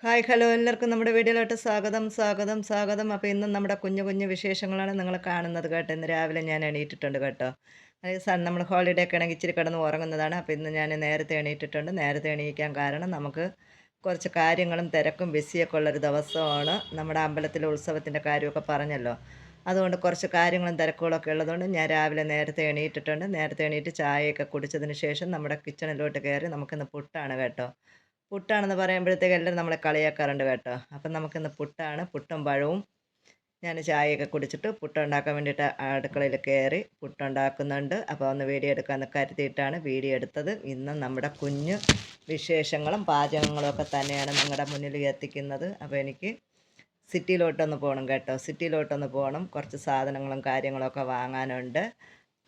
Hi hello എല്ലാവർക്കും നമ്മുടെ വീഡിയോയിലോട്ട് സ്വാഗതം. അപ്പോൾ ഇന്നും നമ്മുടെ കുഞ്ഞു കുഞ്ഞു വിശേഷങ്ങളാണ് നിങ്ങൾ കാണുന്നത് കേട്ടോ. ഇന്ന് രാവിലെ ഞാൻ എണീറ്റിട്ടുണ്ട് കേട്ടോ. അതായത് നമ്മൾ ഹോളിഡേ ഒക്കെ ആണെങ്കിൽ ഇച്ചിരി കിടന്ന് ഉറങ്ങുന്നതാണ്. അപ്പോൾ ഇന്ന് ഞാൻ നേരത്തെ എണീറ്റിട്ടുണ്ട്. നേരത്തെ എണീക്കാൻ കാരണം നമുക്ക് കുറച്ച് കാര്യങ്ങളും തിരക്കും ബിസിയൊക്കെ ഉള്ളൊരു ദിവസമാണ്. നമ്മുടെ അമ്പലത്തിലെ ഉത്സവത്തിൻ്റെ കാര്യമൊക്കെ പറഞ്ഞല്ലോ. അതുകൊണ്ട് കുറച്ച് കാര്യങ്ങളും തിരക്കുകളൊക്കെ ഉള്ളതുകൊണ്ട് ഞാൻ രാവിലെ നേരത്തെ എണീറ്റിട്ടുണ്ട്. നേരത്തെ എണീറ്റ് ചായയൊക്കെ കുടിച്ചതിന് ശേഷം നമ്മുടെ കിച്ചണിലോട്ട് കയറി നമുക്കിന്ന് പുട്ടാണ് കേട്ടോ. പുട്ടാണെന്ന് പറയുമ്പോഴത്തേക്ക് എല്ലാവരും നമ്മളെ കളിയാക്കാറുണ്ട് കേട്ടോ. അപ്പം നമുക്കിന്ന് പുട്ടാണ്. പുട്ടും പഴവും ഞാൻ ചായയൊക്കെ കുടിച്ചിട്ട് പുട്ടുണ്ടാക്കാൻ വേണ്ടിയിട്ട് അടുക്കളയിൽ കയറി പുട്ടുണ്ടാക്കുന്നുണ്ട്. അപ്പോൾ ഒന്ന് വീഡിയോ എടുക്കാമെന്ന് കരുതിയിട്ടാണ് വീഡിയോ എടുത്തത്. ഇന്ന് നമ്മുടെ കുഞ്ഞു വിശേഷങ്ങളും പാചകങ്ങളും ഒക്കെ തന്നെയാണ് നിങ്ങളുടെ മുന്നിൽ എത്തിക്കുന്നത്. അപ്പോൾ എനിക്ക് സിറ്റിയിലോട്ടൊന്ന് പോകണം കേട്ടോ. സിറ്റിയിലോട്ടൊന്ന് പോകണം. കുറച്ച് സാധനങ്ങളും കാര്യങ്ങളൊക്കെ വാങ്ങാനുണ്ട്.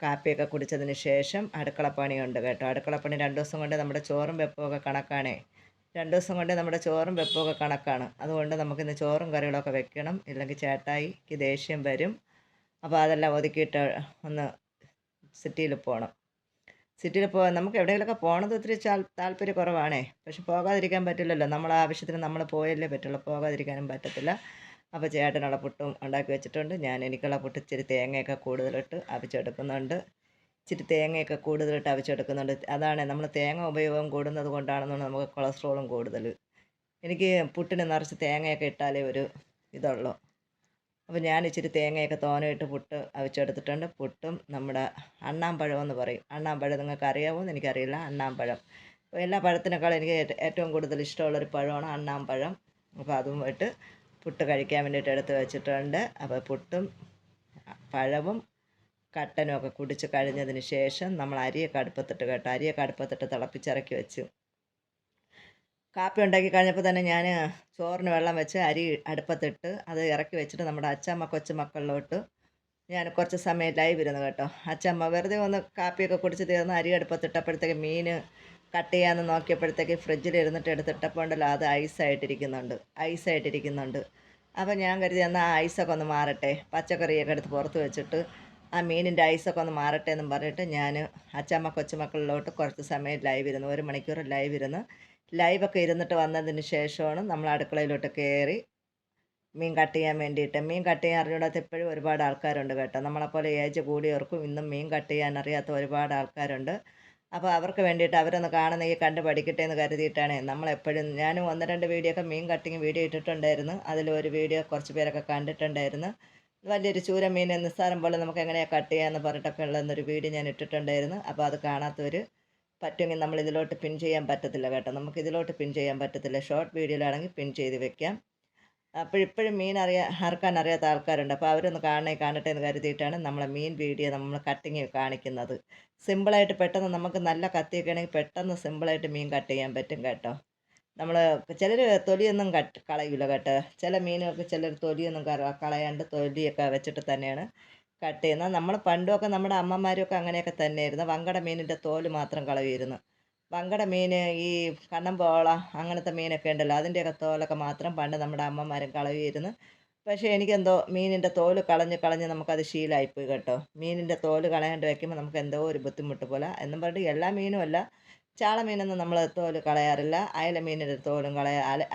കാപ്പിയൊക്കെ കുടിച്ചതിന് ശേഷം അടുക്കളപ്പണിയുണ്ട് കേട്ടോ. അടുക്കളപ്പണി 2 ദിവസം കൊണ്ട് നമ്മുടെ ചോറും വെപ്പമൊക്കെ കണക്കാണേ. 2 ദിവസം കൊണ്ട് നമ്മുടെ ചോറും വെപ്പമൊക്കെ കണക്കാണ്. അതുകൊണ്ട് നമുക്കിന്ന് ചോറും കറികളൊക്കെ വെക്കണം. ഇല്ലെങ്കിൽ ചേട്ടായിക്ക് ദേഷ്യം വരും. അപ്പോൾ അതെല്ലാം ഒതുക്കിയിട്ട് ഒന്ന് സിറ്റിയിൽ പോകണം. സിറ്റിയിൽ പോകാൻ നമുക്ക് എവിടെയെങ്കിലുമൊക്കെ പോകണത് ഒത്തിരി താല്പര്യക്കുറവാണേ. പക്ഷെ പോകാതിരിക്കാൻ പറ്റില്ലല്ലോ. നമ്മളെ ആവശ്യത്തിന് നമ്മൾ പോയല്ലേ പറ്റുള്ളൂ. പോകാതിരിക്കാനും പറ്റത്തില്ല. അപ്പോൾ ചേട്ടനുള്ള പുട്ടും ഉണ്ടാക്കി വെച്ചിട്ടുണ്ട്. എനിക്കുള്ള പുട്ട് ഇച്ചിരി തേങ്ങയൊക്കെ കൂടുതലിട്ട് അവിച്ചെടുക്കുന്നുണ്ട്. ഇച്ചിരി തേങ്ങയൊക്കെ കൂടുതലിട്ട് അവിച്ചെടുക്കുന്നുണ്ട്. അതാണ് നമ്മൾ തേങ്ങ ഉപയോഗം കൂടുന്നത് കൊണ്ടാണെന്നാണ് നമുക്ക് കൊളസ്ട്രോളും കൂടുതൽ. എനിക്ക് പുട്ടിന് നിറച്ച് തേങ്ങയൊക്കെ ഇട്ടാലേ ഒരു ഇതുള്ളൂ. അപ്പോൾ ഞാൻ ഇച്ചിരി തേങ്ങയൊക്കെ തോനെയിട്ട് പുട്ട് അവിച്ചെടുത്തിട്ടുണ്ട്. പുട്ടും നമ്മുടെ അണ്ണാമ്പഴം എന്ന് പറയും. അണ്ണാമ്പഴം നിങ്ങൾക്ക് അറിയാമോ എന്ന് എനിക്കറിയില്ല. അണ്ണാമ്പഴം എല്ലാ പഴത്തിനേക്കാളും എനിക്ക് ഏറ്റവും കൂടുതൽ ഇഷ്ടമുള്ളൊരു പഴമാണ് അണ്ണാമ്പഴം. അപ്പോൾ അതും ഇട്ട് പുട്ട് കഴിക്കാൻ വേണ്ടിയിട്ട് എടുത്ത് വെച്ചിട്ടുണ്ട്. അപ്പോൾ പുട്ടും പഴവും കട്ടനും ഒക്കെ കുടിച്ച് കഴിഞ്ഞതിന് ശേഷം നമ്മൾ അരിയൊക്കെ അടുപ്പത്തിട്ട് കേട്ടോ. അരിയൊക്കെ അടുപ്പത്തിട്ട് തിളപ്പിച്ചിറക്കി വെച്ചു. കാപ്പി ഉണ്ടാക്കി കഴിഞ്ഞപ്പോൾ തന്നെ ഞാൻ ചോറിന് വെള്ളം വെച്ച് അരി അടുപ്പത്തിട്ട് അത് ഇറക്കി വെച്ചിട്ട് നമ്മുടെ അച്ചമ്മ കൊച്ചുമക്കളിലോട്ട് ഞാൻ കുറച്ച് സമയം ലൈവ് ഇരുന്നു കേട്ടോ. അച്ചമ്മ വെറുതെ ഒന്ന് കാപ്പിയൊക്കെ കുടിച്ച് തീർന്ന് അരി അടുപ്പത്തിട്ടപ്പോഴത്തേക്ക് മീൻ കട്ട് ചെയ്യാമെന്ന് നോക്കിയപ്പോഴത്തേക്ക് ഫ്രിഡ്ജിൽ ഇരുന്നിട്ട് എടുത്തിട്ടപ്പോൾ ഉണ്ടല്ലോ അത് ഐസായിട്ടിരിക്കുന്നുണ്ട്. അപ്പോൾ ഞാൻ കരുതി എന്നാൽ ആ ഐസൊക്കെ ഒന്ന് മാറട്ടെ, പച്ചക്കറിയൊക്കെ എടുത്ത് പുറത്ത് വെച്ചിട്ട് ആ മീനിൻ്റെ ഐസൊക്കെ ഒന്ന് മാറട്ടെ എന്നും പറഞ്ഞിട്ട് ഞാൻ അച്ചമ്മ കൊച്ചുമക്കളിലോട്ട് കുറച്ച് സമയം ലൈവ് ഇരുന്നു. 1 മണിക്കൂർ ലൈവൊക്കെ ഇരുന്നിട്ട് വന്നതിന് ശേഷമാണ് നമ്മൾ അടുക്കളയിലോട്ട് കയറി മീൻ കട്ട് ചെയ്യാൻ വേണ്ടിയിട്ട്. മീൻ കട്ട് ചെയ്യാൻ അറിഞ്ഞൂടാത്ത ഇപ്പോഴും ഒരുപാട് ആൾക്കാരുണ്ട് കേട്ടോ. നമ്മളെപ്പോലെ ഏജ് കൂടിയവർക്കും ഇന്നും മീൻ കട്ട് ചെയ്യാൻ അറിയാത്ത ഒരുപാട് ആൾക്കാരുണ്ട്. അപ്പോൾ അവർക്ക് വേണ്ടിയിട്ട് അവരൊന്ന് കാണുന്നെങ്കിൽ കണ്ട് പഠിക്കട്ടെ എന്ന് കരുതിയിട്ടാണ് നമ്മളെപ്പോഴും ഞാനും 1-2 വീഡിയോ ഒക്കെ മീൻ കട്ടിങ് വീഡിയോ ഇട്ടിട്ടുണ്ടായിരുന്നു. അതിലൊരു വീഡിയോ കുറച്ച് പേരൊക്കെ കണ്ടിട്ടുണ്ടായിരുന്നു. വലിയൊരു ചൂര മീൻ നിസ്സാരം പോലെ നമുക്ക് എങ്ങനെയാണ് കട്ട് ചെയ്യാമെന്ന് പറഞ്ഞിട്ടൊക്കെ ഉള്ളതെന്നൊരു വീഡിയോ ഞാൻ ഇട്ടിട്ടുണ്ടായിരുന്നു. അപ്പോൾ അത് കാണാത്തവർ പറ്റുമെങ്കിൽ നമ്മൾ ഇതിലോട്ട് പിൻ ചെയ്യാൻ പറ്റത്തില്ല കേട്ടോ. നമുക്ക് ഇതിലോട്ട് പിൻ ചെയ്യാൻ പറ്റത്തില്ല. ഷോർട്ട് വീഡിയോയിലാണെങ്കിൽ പിൻ ചെയ്ത് വെക്കാം. ഇപ്പോഴും മീൻ അറുക്കാൻ അറിയാത്ത ആൾക്കാരുണ്ട്. അപ്പോൾ അവരൊന്ന് കാണട്ടെ എന്ന് കരുതിയിട്ടാണ് നമ്മളെ മീൻ വീഡിയോ നമ്മൾ കട്ടിങ് കാണിക്കുന്നത്. സിമ്പിളായിട്ട് പെട്ടെന്ന് നമുക്ക് നല്ല കത്തിയൊക്കെ ആണെങ്കിൽ പെട്ടെന്ന് സിമ്പിളായിട്ട് മീൻ കട്ട് ചെയ്യാൻ പറ്റും കേട്ടോ. നമ്മൾ ചിലർ തൊലിയൊന്നും കളയില്ല കേട്ടോ. ചില മീനുകൾക്ക് ചിലർ തൊലിയൊന്നും കളയാണ്ട് തൊലിയൊക്കെ വെച്ചിട്ട് തന്നെയാണ് കട്ട് ചെയ്യുന്നത്. നമ്മൾ പണ്ടുമൊക്കെ നമ്മുടെ അമ്മമാരൊക്കെ അങ്ങനെയൊക്കെ തന്നെയായിരുന്നു. വങ്കട മീനിൻ്റെ തോല് മാത്രം കളയുമായിരുന്നു. വങ്കട മീൻ ഈ കണ്ണമ്പോള അങ്ങനത്തെ മീനൊക്കെ ഉണ്ടല്ലോ, അതിൻ്റെയൊക്കെ തോലൊക്കെ മാത്രം പണ്ട് നമ്മുടെ അമ്മമാരും കളയുമായിരുന്നു. പക്ഷേ എനിക്കെന്തോ മീനിൻ്റെ തോല് കളഞ്ഞ് നമുക്കത് ശീലമായിപ്പോയി കേട്ടോ. മീനിൻ്റെ തോല് കളയാണ്ട് വയ്ക്കുമ്പോൾ നമുക്ക് എന്തോ ഒരു ബുദ്ധിമുട്ട് പോലെ എന്നും പറഞ്ഞിട്ട് എല്ലാ മീനും അല്ല. ചാള മീനൊന്നും നമ്മൾ തോല് കളയാറില്ല. അയല മീനിൻ്റെ തോലും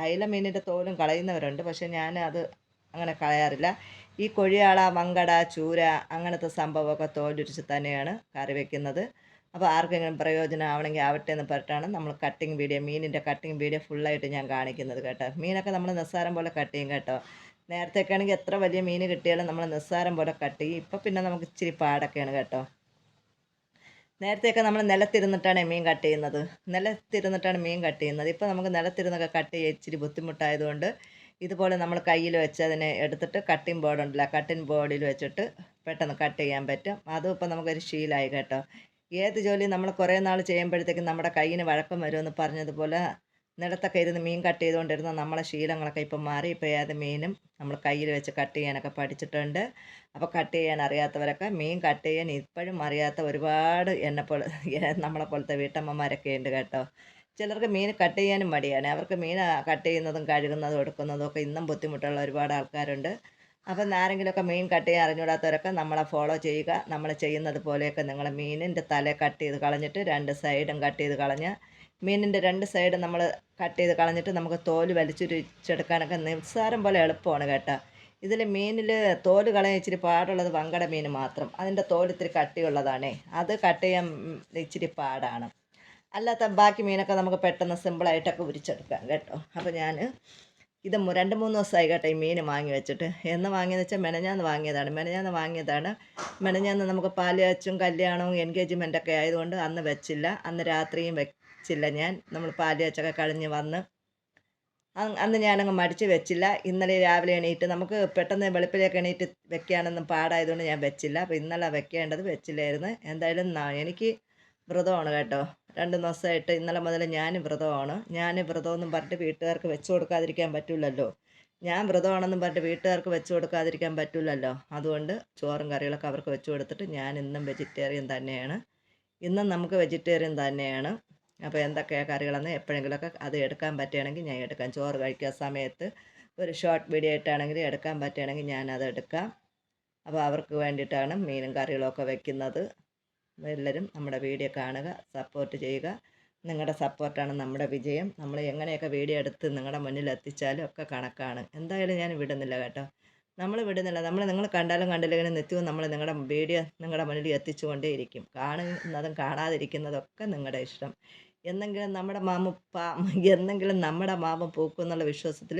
അയല മീനിൻ്റെ തോലും കളയുന്നവരുണ്ട്. പക്ഷേ ഞാൻ അത് അങ്ങനെ കളയാറില്ല. ഈ കൊഴിയാള, വങ്കട, ചൂര അങ്ങനത്തെ സംഭവമൊക്കെ തോലുരിച്ച് തന്നെയാണ് കറി വയ്ക്കുന്നത്. അപ്പോൾ ആർക്കെങ്കിലും പ്രയോജനം ആവണമെങ്കിൽ ആവട്ടെ എന്ന് പറഞ്ഞിട്ടാണ് നമ്മൾ മീനിൻ്റെ കട്ടിങ് വീഡിയോ ഫുള്ളായിട്ട് ഞാൻ കാണിക്കുന്നത് കേട്ടോ. മീനൊക്കെ നമ്മൾ നിസ്സാരം പോലെ കട്ട് ചെയ്യും കേട്ടോ. നേരത്തെയൊക്കെ ആണെങ്കിൽ എത്ര വലിയ മീൻ കിട്ടിയാലും നമ്മൾ നിസ്സാരം പോലെ കട്ട് ചെയ്യും. ഇപ്പം പിന്നെ നമുക്ക് ഇച്ചിരി പാടൊക്കെയാണ് കേട്ടോ. നേരത്തെയൊക്കെ നമ്മൾ നിലത്തിരുന്നിട്ടാണ് മീൻ കട്ട് ചെയ്യുന്നത്. ഇപ്പോൾ നമുക്ക് നിലത്തിരുന്നൊക്കെ കട്ട് ചെയ്യാൻ ഇച്ചിരി ബുദ്ധിമുട്ടായതുകൊണ്ട് ഇതുപോലെ നമ്മൾ കയ്യിൽ വെച്ച് അതിനെ എടുത്തിട്ട് കട്ടിംഗ് ബോർഡ് ഉണ്ടല്ലോ, കട്ടിംഗ് ബോർഡിൽ വെച്ചിട്ട് പെട്ടെന്ന് കട്ട് ചെയ്യാൻ പറ്റും. അതും ഇപ്പം നമുക്കൊരു ശീലമായി കേട്ടോ. ഏത് ജോലി നമ്മൾ കുറേ നാൾ ചെയ്യുമ്പോഴത്തേക്കും നമ്മുടെ കയ്യിന് വഴക്കം വരുമെന്ന് പറഞ്ഞതുപോലെ നിലത്തൊക്കെ ഇരുന്ന് മീൻ കട്ട് ചെയ്തുകൊണ്ടിരുന്ന നമ്മളെ ശീലങ്ങളൊക്കെ ഇപ്പം മാറി. ഇപ്പോൾ ഏത് മീനും നമ്മൾ കയ്യിൽ വെച്ച് കട്ട് ചെയ്യാനൊക്കെ പഠിച്ചിട്ടുണ്ട്. അപ്പോൾ കട്ട് ചെയ്യാൻ അറിയാത്തവരൊക്കെ മീൻ കട്ട് ചെയ്യാൻ ഇപ്പോഴും അറിയാത്ത ഒരുപാട് നമ്മളെ പോലത്തെ വീട്ടമ്മമാരൊക്കെ ഉണ്ട് കേട്ടോ. ചിലർക്ക് മീൻ കട്ട് ചെയ്യാനും മടിയാണ്. അവർക്ക് മീൻ കട്ട് ചെയ്യുന്നതും കഴുകുന്നതും എടുക്കുന്നതും ഒക്കെ ഇന്നും ബുദ്ധിമുട്ടുള്ള ഒരുപാട് ആൾക്കാരുണ്ട്. അപ്പം ആരെങ്കിലുമൊക്കെ മീൻ കട്ട് ചെയ്യാൻ അറിഞ്ഞൂടാത്തവരൊക്കെ നമ്മളെ ഫോളോ ചെയ്യുക. നമ്മൾ ചെയ്യുന്നത് പോലെയൊക്കെ നിങ്ങൾ മീനിൻ്റെ തല കട്ട് ചെയ്ത് കളഞ്ഞിട്ട് 2 സൈഡും കട്ട് ചെയ്ത് കളഞ്ഞ് മീനിൻ്റെ 2 സൈഡ് നമ്മൾ കട്ട് ചെയ്ത് കളഞ്ഞിട്ട് നമുക്ക് തോല് വലിച്ചുരിച്ചെടുക്കാനൊക്കെ നിസ്സാരം പോലെ എളുപ്പമാണ് കേട്ടോ. ഇതിൽ മീനിൽ തോല് കളയാൻ ഇച്ചിരി പാടുള്ളത് വങ്കട മീൻ മാത്രം. അതിൻ്റെ തോല് ഇത്തിരി കട്ടിയുള്ളതാണേ, അത് കട്ട് ചെയ്യാൻ ഇച്ചിരി പാടാണ്. അല്ലാത്ത ബാക്കി മീനൊക്കെ നമുക്ക് പെട്ടെന്ന് സിമ്പിളായിട്ടൊക്കെ ഉരിച്ചെടുക്കാം കേട്ടോ. അപ്പോൾ ഞാൻ ഇത് 2-3 ദിവസമായി കേട്ടോ ഈ മീൻ വാങ്ങി വെച്ചിട്ട്. എന്ന് വാങ്ങിയെന്ന് വെച്ചാൽ മെനഞ്ഞാന്ന് വാങ്ങിയതാണ്. മെനഞ്ഞാന്ന് നമുക്ക് പാലുകാച്ചും കല്യാണവും എൻഗേജ്മെൻറ്റൊക്കെ ആയതുകൊണ്ട് അന്ന് വെച്ചില്ല. അന്ന് രാത്രിയും വെച്ചില്ല ഞാൻ. നമ്മൾ പാലുകാച്ചൊക്കെ കഴിഞ്ഞ് വന്ന് അന്ന് ഞാനങ്ങ് മടിച്ച് വെച്ചില്ല. ഇന്നലെ രാവിലെ എണീറ്റ് നമുക്ക് പെട്ടെന്ന് വെളുപ്പിലേക്ക് എണീറ്റ് വെക്കാനൊന്നും പാടായതുകൊണ്ട് ഞാൻ വെച്ചില്ല. അപ്പോൾ ഇന്നലെ വെക്കേണ്ടത് വെച്ചില്ലായിരുന്നു. എന്തായാലും എനിക്ക് വ്രതമാണ് കേട്ടോ. 2 ദിവസമായിട്ട് ഇന്നലെ മുതൽ ഞാൻ വ്രതമാണ്. ഞാൻ വ്രതമെന്നും പറഞ്ഞിട്ട് വീട്ടുകാർക്ക് വെച്ച് കൊടുക്കാതിരിക്കാൻ പറ്റില്ലല്ലോ. ഞാൻ വ്രതമാണെന്നും പറഞ്ഞിട്ട് വീട്ടുകാർക്ക് വെച്ച് കൊടുക്കാതിരിക്കാൻ പറ്റില്ലല്ലോ. അതുകൊണ്ട് ചോറും കറികളൊക്കെ അവർക്ക് വെച്ച് കൊടുത്തിട്ട് ഞാൻ ഇന്നും വെജിറ്റേറിയൻ തന്നെയാണ്. ഇന്നും നമുക്ക് വെജിറ്റേറിയൻ തന്നെയാണ്. അപ്പോൾ എന്തൊക്കെയാണ് കറികളെന്ന് എപ്പോഴെങ്കിലുമൊക്കെ അത് എടുക്കാൻ പറ്റുകയാണെങ്കിൽ ഞാൻ എടുക്കാം. ചോറ് കഴിക്കാൻ സമയത്ത് ഒരു ഷോർട്ട് വീഡിയോ ആയിട്ടാണെങ്കിൽ എടുക്കാൻ പറ്റുകയാണെങ്കിൽ ഞാനത് എടുക്കാം. അപ്പോൾ അവർക്ക് വേണ്ടിയിട്ടാണ് മീനും കറികളൊക്കെ വെക്കുന്നത്. എല്ലാവരും നമ്മുടെ വീഡിയോ കാണുക, സപ്പോർട്ട് ചെയ്യുക. നിങ്ങളുടെ സപ്പോർട്ടാണ് നമ്മുടെ വിജയം. നമ്മൾ എങ്ങനെയൊക്കെ വീഡിയോ എടുത്ത് നിങ്ങളുടെ മുന്നിൽ എത്തിച്ചാലും ഒക്കെ കണക്കാണ്. എന്തായാലും ഞാൻ വിടുന്നില്ല കേട്ടോ. നമ്മൾ വിടുന്നില്ല. നിങ്ങൾ കണ്ടാലും കണ്ടില്ലെങ്കിലും നിത്യവും നമ്മൾ നിങ്ങളുടെ വീഡിയോ നിങ്ങളുടെ മുന്നിൽ എത്തിച്ചു കൊണ്ടേയിരിക്കും. കാണുന്നതും കാണാതിരിക്കുന്നതൊക്കെ നിങ്ങളുടെ ഇഷ്ടം. എന്നെങ്കിലും നമ്മുടെ മാമം പൂക്കും എന്നുള്ള വിശ്വാസത്തിൽ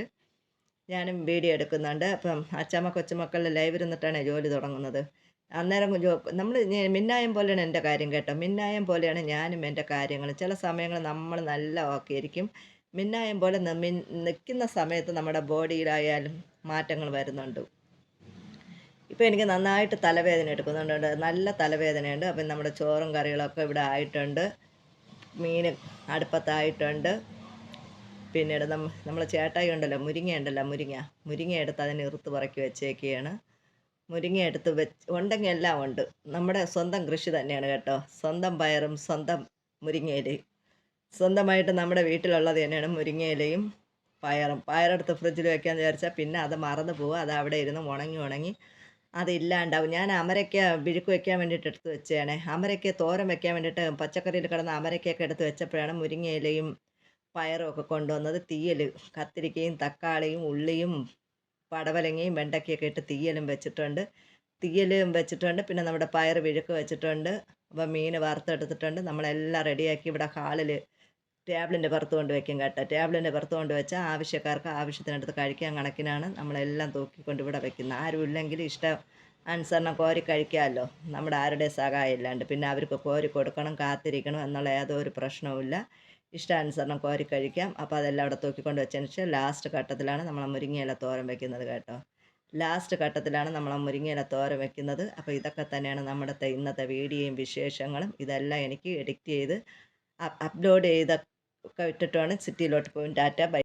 ഞാനും വീഡിയോ എടുക്കുന്നുണ്ട്. അപ്പം അച്ചമ്മ കൊച്ചുമക്കളുടെ ലൈവ് ഇരുന്നിട്ടാണ് ജോലി തുടങ്ങുന്നത്. അന്നേരം നമ്മൾ മിന്നായം പോലെയാണ് എൻ്റെ കാര്യം കേട്ടോ. മിന്നായം പോലെയാണ് ഞാനും എൻ്റെ കാര്യങ്ങൾ. ചില സമയങ്ങൾ നമ്മൾ നല്ല ഓക്കെ ആയിരിക്കും. മിന്നായം പോലെ നിൽക്കുന്ന സമയത്ത് നമ്മുടെ ബോഡിയിലായാലും മാറ്റങ്ങൾ വരുന്നുണ്ട്. ഇപ്പോൾ എനിക്ക് നന്നായിട്ട് തലവേദന എടുക്കുന്നുണ്ട്. നല്ല തലവേദനയുണ്ട്. അപ്പം നമ്മുടെ ചോറും കറികളൊക്കെ ഇവിടെ ആയിട്ടുണ്ട്. മീൻ അടുപ്പത്തായിട്ടുണ്ട്. പിന്നീട് നമ്മളെ ചേട്ടായി ഉണ്ടല്ലോ, മുരിങ്ങ എടുത്ത് അതിന് ഇറുത്ത് പറക്കി വെച്ചേക്കുകയാണ്. മുരിങ്ങ എടുത്ത് ഉണ്ടെങ്കിൽ എല്ലാം ഉണ്ട്. നമ്മുടെ സ്വന്തം കൃഷി തന്നെയാണ് കേട്ടോ. സ്വന്തം പയറും സ്വന്തം മുരിങ്ങയിലയും സ്വന്തമായിട്ട് നമ്മുടെ വീട്ടിലുള്ളത് തന്നെയാണ് മുരിങ്ങയിലയും പയറും. പയറെടുത്ത് ഫ്രിഡ്ജിൽ വെക്കാമെന്ന് വിചാരിച്ചാൽ പിന്നെ അത് മറന്നു പോവുക. അത് അവിടെ ഇരുന്ന് ഉണങ്ങി അതില്ലാണ്ടാവും. ഞാൻ അമരയ്ക്ക വിഴുക്ക് വെക്കാൻ വേണ്ടിയിട്ട് എടുത്ത് വെച്ചതാണ്. അമരയ്ക്ക തോരൻ വെക്കാൻ വേണ്ടിയിട്ട് പച്ചക്കറിയിൽ കിടന്ന അമരയ്ക്കൊക്കെ എടുത്ത് വെച്ചപ്പോഴാണ് മുരിങ്ങയിലയും പയറും ഒക്കെ കൊണ്ടുവന്നത്. കത്തിരിക്കയും തക്കാളിയും ഉള്ളിയും പടവലങ്ങയും വെണ്ടയ്ക്കൊക്കെ ഇട്ട് തീയലും വെച്ചിട്ടുണ്ട്. പിന്നെ നമ്മുടെ പയർ വിഴുക്ക് വെച്ചിട്ടുണ്ട്. അപ്പോൾ മീൻ വറുത്തെടുത്തിട്ടുണ്ട്. നമ്മളെല്ലാം റെഡിയാക്കി ഇവിടെ ഹാളിൽ ടേബിളിൻ്റെ പുറത്ത് കൊണ്ട് വയ്ക്കും കേട്ടോ. ടേബിളിൻ്റെ പുറത്ത് കൊണ്ട് വെച്ചാൽ ആവശ്യക്കാർക്ക് ആവശ്യത്തിനടുത്ത് കഴിക്കാൻ കണക്കിനാണ് നമ്മളെല്ലാം തൂക്കിക്കൊണ്ട് ഇവിടെ വയ്ക്കുന്നത്. ആരും ഇല്ലെങ്കിൽ ഇഷ്ടം അനുസരണം കോരി കഴിക്കാമല്ലോ. നമ്മുടെ ആരുടെ സഹായം ഇല്ലാണ്ട്. പിന്നെ അവർക്ക് കോരി കൊടുക്കണം, കാത്തിരിക്കണം എന്നുള്ള യാതൊരു പ്രശ്നവുമില്ല. ഇഷ്ടാനുസരണം കോരി കഴിക്കാം. അപ്പോൾ അതെല്ലാം അവിടെ തൂക്കിക്കൊണ്ട് വെച്ചതിന് ശേഷം ലാസ്റ്റ് ഘട്ടത്തിലാണ് നമ്മൾ മുരിങ്ങയില തോരൻ വെക്കുന്നത് കേട്ടോ. അപ്പോൾ ഇതൊക്കെ തന്നെയാണ് നമ്മുടെ ഇന്നത്തെ വീഡിയോയും വിശേഷങ്ങളും. ഇതെല്ലാം എനിക്ക് എഡിറ്റ് ചെയ്ത് അപ്ലോഡ് ചെയ്തൊക്കെ ഇട്ടിട്ടാണ് സിറ്റിയിലോട്ട് പോകും. ടാറ്റ ബൈ.